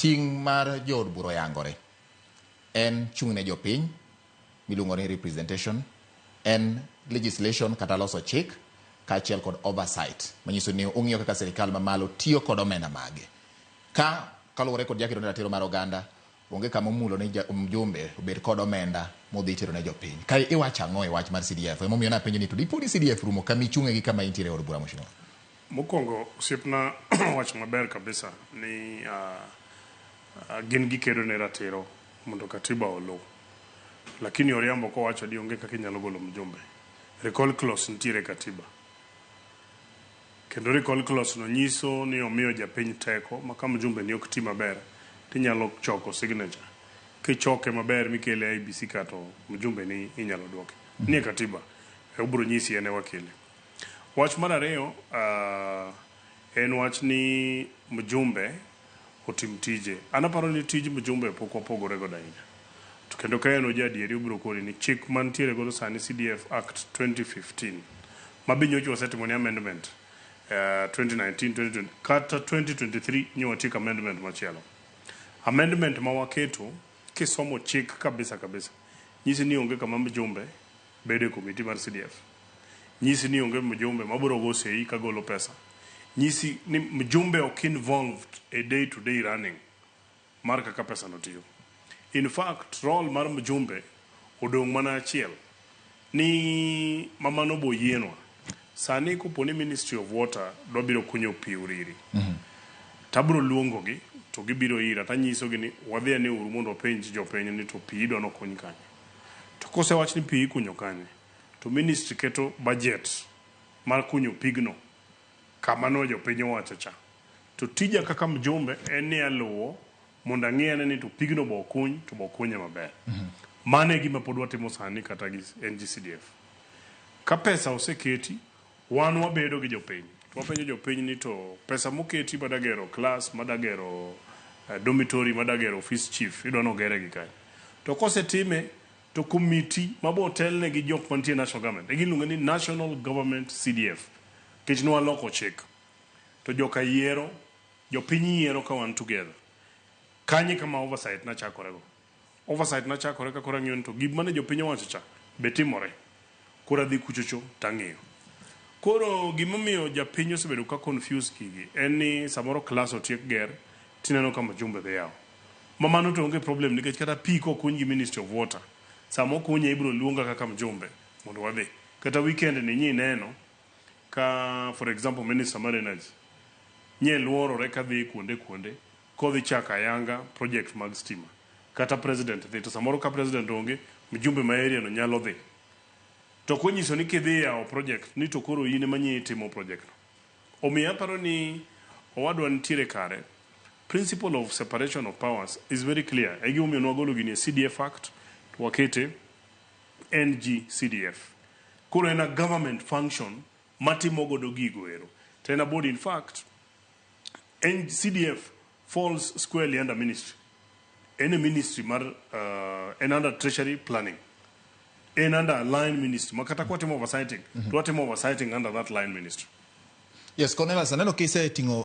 ting mar jood bura yangore en chung ne jopiny miluongo ni representation, en legislation kata loso chik kaachiel kod oversight manyiso ni ong'iyo kaka sirikal mamalo tiyo kod omenda mage. Kaluwore kod jakiro ne ratiro mar oganda, onge kama omulo ni mjumbe obed kod omenda modhi tero ne jopiny. Ka iwacho ang'o e wach mar CDF? Emomiyo napenjo ni to dipo ni CDF rumo kama ichung'e gi kama intiere od bura moshino. Mokwongo osiepna wach maber kabisa ni gin gikedo ne ratiro mondo katiba oluw. Lakini oriambo kowacho ni onge kaka inyalo golo mjumbe. Recall clause nitiere katiba. Kendo recall clause no nyiso ni omiyo japiny teko ma ka mjumbe ni ok ti maber tinyalo choko signature. Kichoke maber mikele IBC kato mjumbe ni inyalo duoke. Nie katiba. Ubro nyisi ene wakili. Wach mar ariyo en wach ni mjumbe otim tije. Anaparo ni tij mjumbe pok opogore godo ahinya. To kendo ka en ojadieri ubro koni ni chik mantiere godo sani CDF Act 2015 mabinyocho osetimo ni amendment 2019 2020 kata 2023 nyo chik amendment machielo. Amendment ma waketo kisomo chik kabisa nyisi ni onge kama mjumbe bede komiti mar CDF. Nyisi ni onge mjumbe mabiro go sei ka golo pesa. Nyisi ni mjumbe ok involved a day to day running mar kaka pesa no tiyo. In fact, role mar mjumbe odong' mana achiel ni mamano boyienwa. Sani koponi Ministry of Water dobiro kunyo pi uriri. Tabro luongo gi to gibiro ira tanyiso gi ni wadhi ne uru mondo penj jopiny ni to pi idwa no kuny kanye. To kose wach ni pi ikunyo kanye to ministry keto budget mar kunyo pigno kama no jopiny owacho cha. To tija kaka mjumbe en ni aluwo mondo ang'iyane ni to pigno bo kuny to bo kunye maber. Mane gima pod watimo sani kata gi NGCDF. Ka pesa oseketi wan wabedo gi jopiny. Wapenjo jopiny ni to pesa moketi madagero class, madagero dormitory, madagero office chief idwa no gere gi kanye. To kose time to committee mabo telne gi jok mantie national government. Igiluongo ni National Government CDF. Kech no aloko chik. To joka yiero, jopiny yiero ka wan together. Kanye kama oversight na chakore go. Oversight na chakore ka kora ng'iyo to gimane jopiny owacho cha betimore. Kora dhi kuchocho tang'iyo. Koro gimomiyo japiny osebedo ka confuse kigi en ni samoro class otiek ger tineno kama mjumbe be yawo. Mamano to onge problem nikech kata pi ko kuny gi Ministry of Water. Samo kunye ibro luonga kaka mjumbe mondo wadhi. Kata weekend ni nyi neno ka for example Minister mar Energy nye luorore ka dhi kuonde kodhi chaka yanga project mag stima. Kata president dhi to samoro ka president onge mjumbe ma area no nyalo dhi. To konyiso ni kidhi yawo project ni to koro ine manye timo project no. Omiyo aparo ni owadwa nitiere kare. Principle of separation of powers is very clear. Egi omiyo nwagolo gini CDF Act to wakete NGCDF. Koro en a government function matimo godo gigo ero. Tena body in fact CDF falls squarely under ministry. Any ministry and under treasury planning. And under line ministry. Makata kwa timo oversighting. To timo oversighting under that line ministry. Yes, Cornelius, aneno kise tingo